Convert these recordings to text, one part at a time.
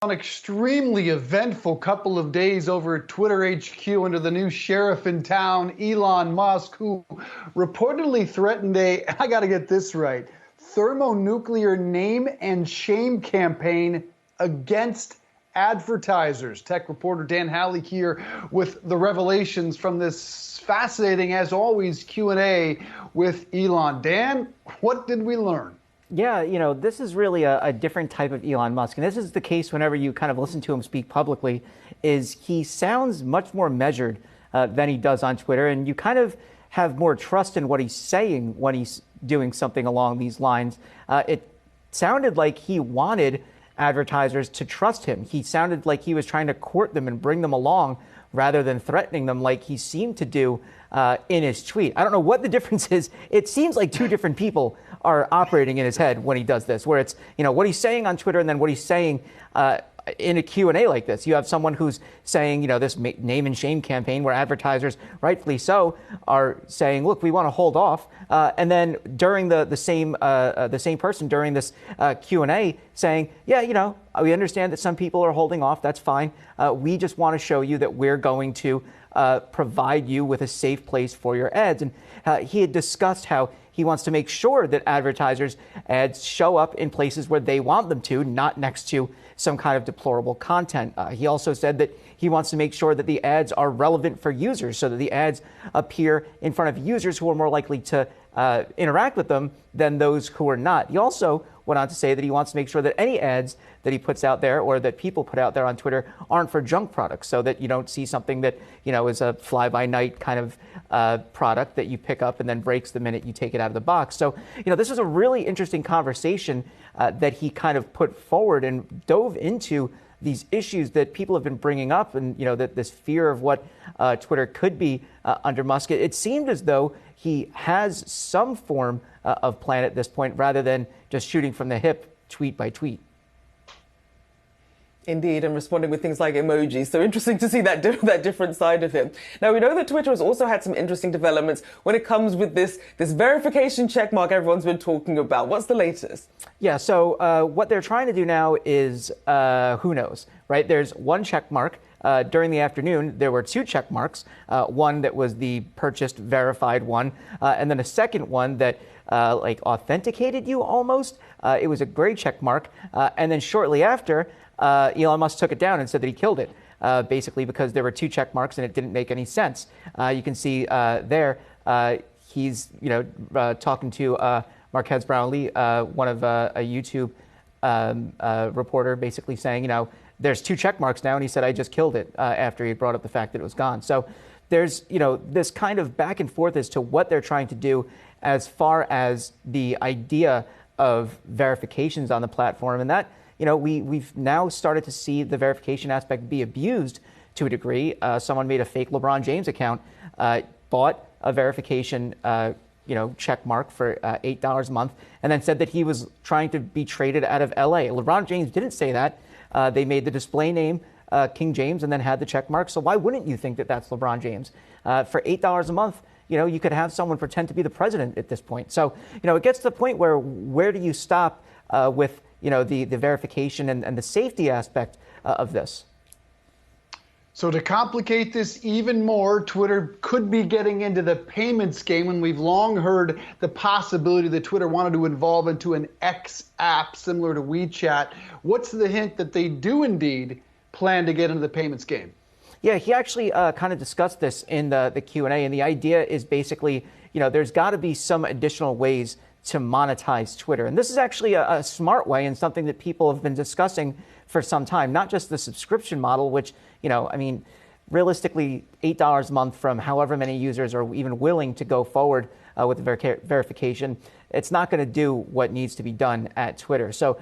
An extremely eventful couple of days over at Twitter HQ under the new sheriff in town, Elon Musk, who reportedly threatened I gotta get this right, thermonuclear name and shame campaign against advertisers. Tech reporter Dan Halley here with the revelations from this fascinating, as always, Q&A with Elon. Dan, what did we learn? Yeah, this is really a different type of Elon Musk. And this is the case whenever you kind of listen to him speak publicly, is he sounds much more measured than he does on Twitter. And you kind of have more trust in what he's saying when he's doing something along these lines. It sounded like he wanted advertisers to trust him. He sounded like he was trying to court them and bring them along rather than threatening them like he seemed to do in his tweet. I don't know what the difference is. It seems like two different people are operating in his head when he does this, where it's, what he's saying on Twitter and then what he's saying in a Q&A like this. You have someone who's saying, this name and shame campaign where advertisers, rightfully so, are saying, look, we want to hold off. And then during the same person during this Q&A saying, yeah, we understand that some people are holding off. That's fine. We just want to show you that we're going to provide you with a safe place for your ads. And he had discussed how he wants to make sure that advertisers' ads show up in places where they want them to, not next to some kind of deplorable content. He also said that he wants to make sure that the ads are relevant for users, so that the ads appear in front of users who are more likely to interact with them than those who are not. He also went on to say that he wants to make sure that any ads that he puts out there or that people put out there on Twitter aren't for junk products, so that you don't see something that, is a fly-by-night kind of product that you pick up and then breaks the minute you take it out of the box. So, this was a really interesting conversation that he kind of put forward and dove into these issues that people have been bringing up, and that this fear of what Twitter could be under Musk. It seemed as though he has some form of plan at this point, rather than just shooting from the hip, tweet by tweet. Indeed, and responding with things like emojis. So interesting to see that different side of him. Now, we know that Twitter has also had some interesting developments when it comes with this verification checkmark everyone's been talking about. What's the latest? Yeah, so what they're trying to do now is, who knows, right? There's one checkmark. During the afternoon, there were two check marks, one that was the purchased verified one, and then a second one that authenticated you almost. It was a gray check mark. And then shortly after, Elon Musk took it down and said that he killed it, basically because there were two check marks and it didn't make any sense. You can see there he's talking to Marquez Brownlee, one of a YouTube reporter, basically saying, there's two check marks now, and he said, I just killed it, after he brought up the fact that it was gone. So there's, this kind of back and forth as to what they're trying to do as far as the idea of verifications on the platform. And that, we've now started to see the verification aspect be abused to a degree. Someone made a fake LeBron James account, bought a verification check mark for $8 a month, and then said that he was trying to be traded out of LA. LeBron James didn't say that. They made the display name King James and then had the check mark. So why wouldn't you think that that's LeBron James? For $8 a month, you could have someone pretend to be the president at this point. So, it gets to the point where do you stop with, the verification and the safety aspect of this? So to complicate this even more, Twitter could be getting into the payments game, and we've long heard the possibility that Twitter wanted to evolve into an X app similar to WeChat. What's the hint that they do indeed plan to get into the payments game? Yeah, he actually kind of discussed this in the Q&A, and the idea is basically, there's got to be some additional ways to monetize Twitter. And this is actually a smart way and something that people have been discussing for some time, not just the subscription model, which, realistically, $8 a month from however many users are even willing to go forward with the verification. It's not going to do what needs to be done at Twitter. So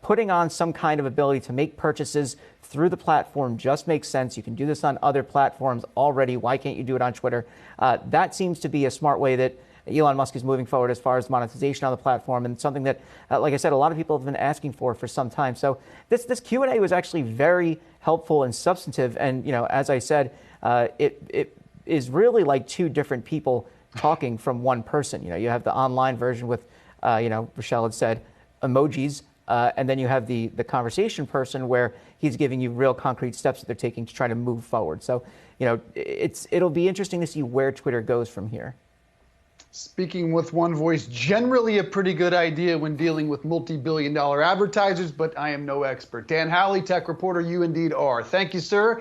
putting on some kind of ability to make purchases through the platform just makes sense. You can do this on other platforms already. Why can't you do it on Twitter? That seems to be a smart way that Elon Musk is moving forward as far as monetization on the platform, and something that, like I said, a lot of people have been asking for some time. So this Q&A was actually very helpful and substantive. And, as I said, it is really like two different people talking from one person. You have the online version with, Rochelle had said, emojis And then you have the conversation person where he's giving you real concrete steps that they're taking to try to move forward. So, it'll be interesting to see where Twitter goes from here. Speaking with one voice, generally a pretty good idea when dealing with multi-billion-dollar advertisers, but I am no expert. Dan Howley, tech reporter, you indeed are. Thank you, sir.